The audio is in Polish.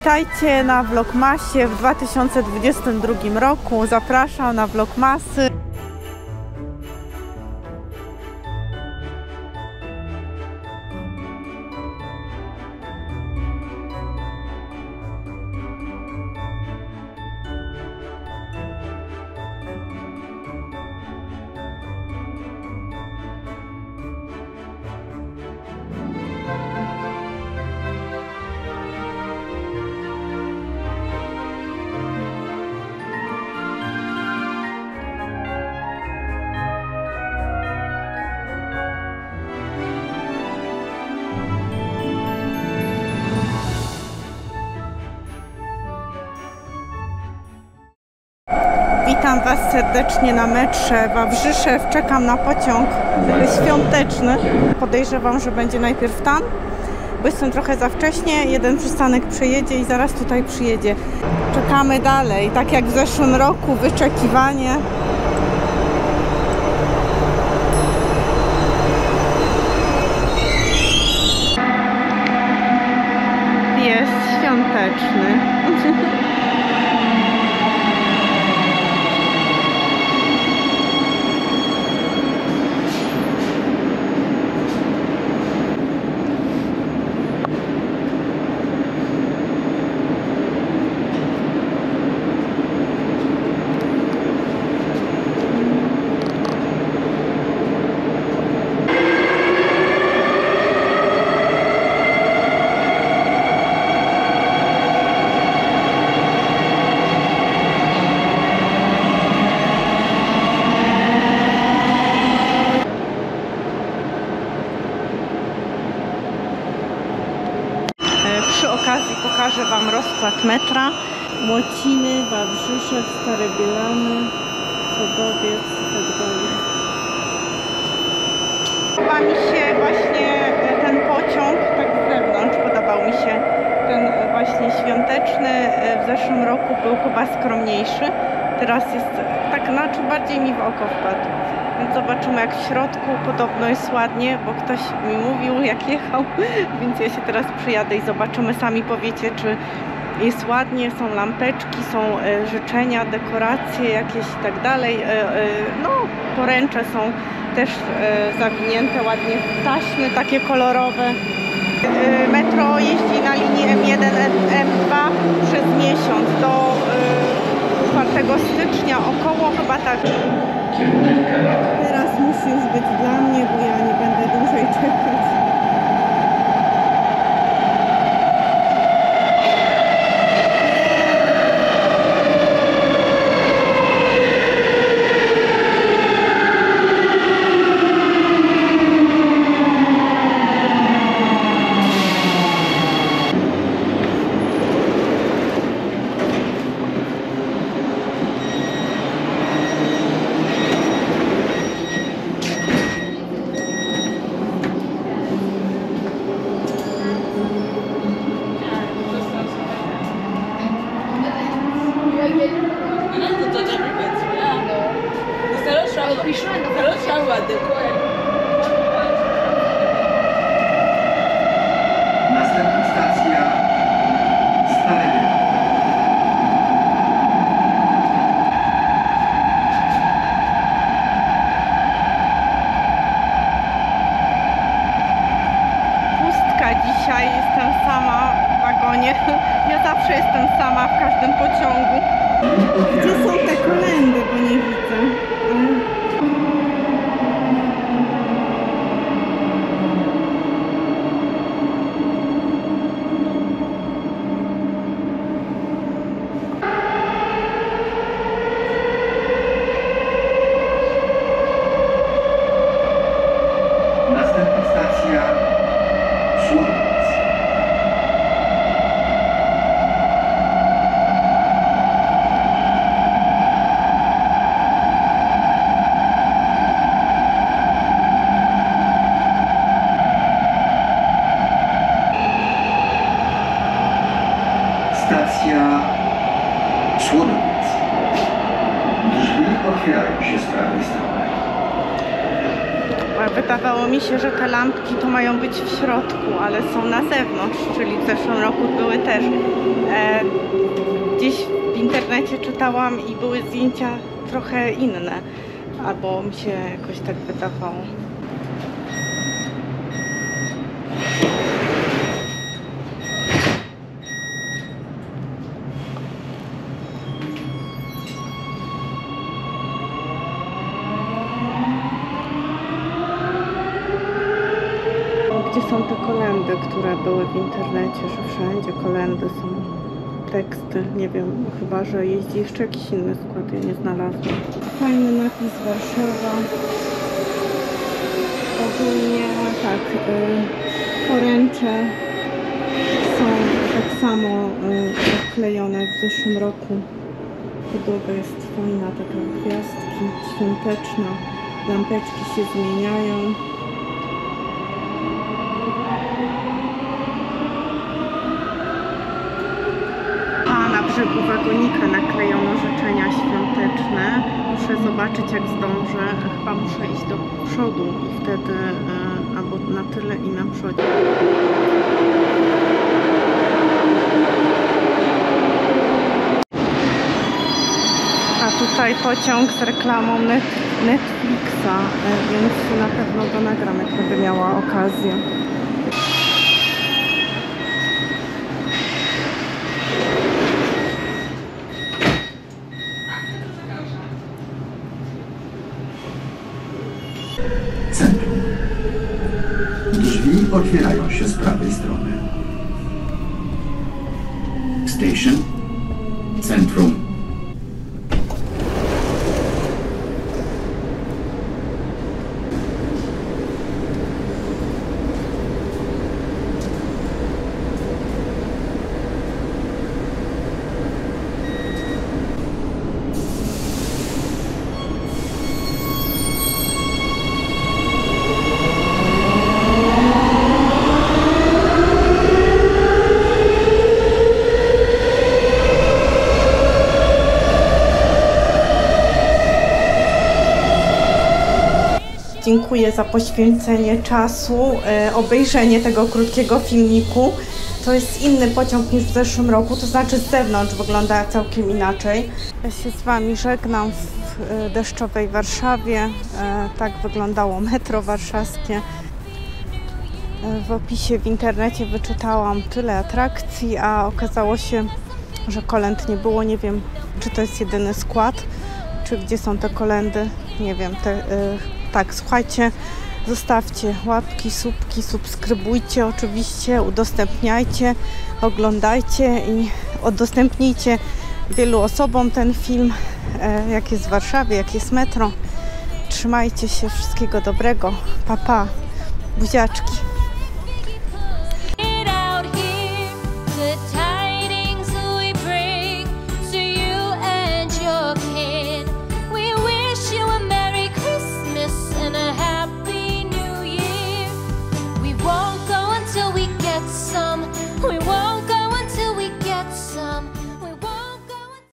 Witajcie na Vlogmasie w 2022 roku. Zapraszam na Vlogmasy. Witam Was serdecznie na metrze Wawrzyszew. Czekam na pociąg świąteczny. Podejrzewam, że będzie najpierw tam, bo jestem trochę za wcześnie. Jeden przystanek przejedzie i zaraz tutaj przyjedzie. Czekamy dalej, tak jak w zeszłym roku, wyczekiwanie. Jest świąteczny. Przy okazji pokażę Wam rozkład metra. Młociny, Wawrzyszew, Stare Bielany, Chodowiec i tak dalej. Podoba mi się właśnie ten pociąg, tak z zewnątrz podobał mi się ten właśnie świąteczny. W zeszłym roku był chyba skromniejszy. Teraz jest tak, znaczy bardziej mi w oko wpadł. Więc zobaczymy, jak w środku. Podobno jest ładnie, bo ktoś mi mówił, jak jechał, więc ja się teraz przyjadę i zobaczymy, sami powiecie, czy jest ładnie, są lampeczki, są życzenia, dekoracje jakieś i tak dalej. No, poręcze są też zawinięte ładnie w taśmy, takie kolorowe. Metro jeździ na linii M1, M2 przez miesiąc do 4 stycznia, około chyba tak. Teraz musi już być dla mnie, bo ja nie będę dłużej czekać. Następna stacja Stare Bielany. Pustka dzisiaj, jestem sama w wagonie. Ja zawsze jestem sama w każdym pociągu. Gdzie są te kolędy, bo nie widzę. Następna stacja Słuchowiec. Stacja Słodowiec. Drzwi otwierają się z prawej strony. A wydawało mi się, że te lampki to mają być w środku, ale są na zewnątrz, czyli w zeszłym roku były też. Gdzieś w internecie czytałam i były zdjęcia trochę inne, albo mi się jakoś tak wydawało. Gdzie są te kolendy, które były w internecie, że wszędzie kolendy są, teksty, nie wiem, chyba że jeździ jeszcze jakiś inny skład, ja nie znalazłam. Fajny napis Warszawa. Ogólnie tak, poręcze są tak samo odklejone jak w zeszłym roku. Budowa jest fajna, taka gwiazdki, świąteczna, lampeczki się zmieniają. Na brzegu wagonika naklejono życzenia świąteczne. Muszę zobaczyć, jak zdążę. Chyba muszę iść do przodu i wtedy albo na tyle i na przodzie. A tutaj pociąg z reklamą Netflixa, więc na pewno go nagram, jak będę miała okazję. Centrum. Drzwi otwierają się z prawej strony. Station. Centrum. Dziękuję za poświęcenie czasu, obejrzenie tego krótkiego filmiku. To jest inny pociąg niż w zeszłym roku, to znaczy z zewnątrz wygląda całkiem inaczej. Ja się z Wami żegnam w deszczowej Warszawie. Tak wyglądało metro warszawskie. W opisie w internecie wyczytałam tyle atrakcji, a okazało się, że kolęd nie było. Nie wiem, czy to jest jedyny skład, czy gdzie są te kolendy. Nie wiem. Tak, słuchajcie, zostawcie łapki, słupki, subskrybujcie oczywiście, udostępniajcie, oglądajcie i udostępnijcie wielu osobom ten film, jak jest w Warszawie, jak jest metro. Trzymajcie się, wszystkiego dobrego, pa pa, buziaczki.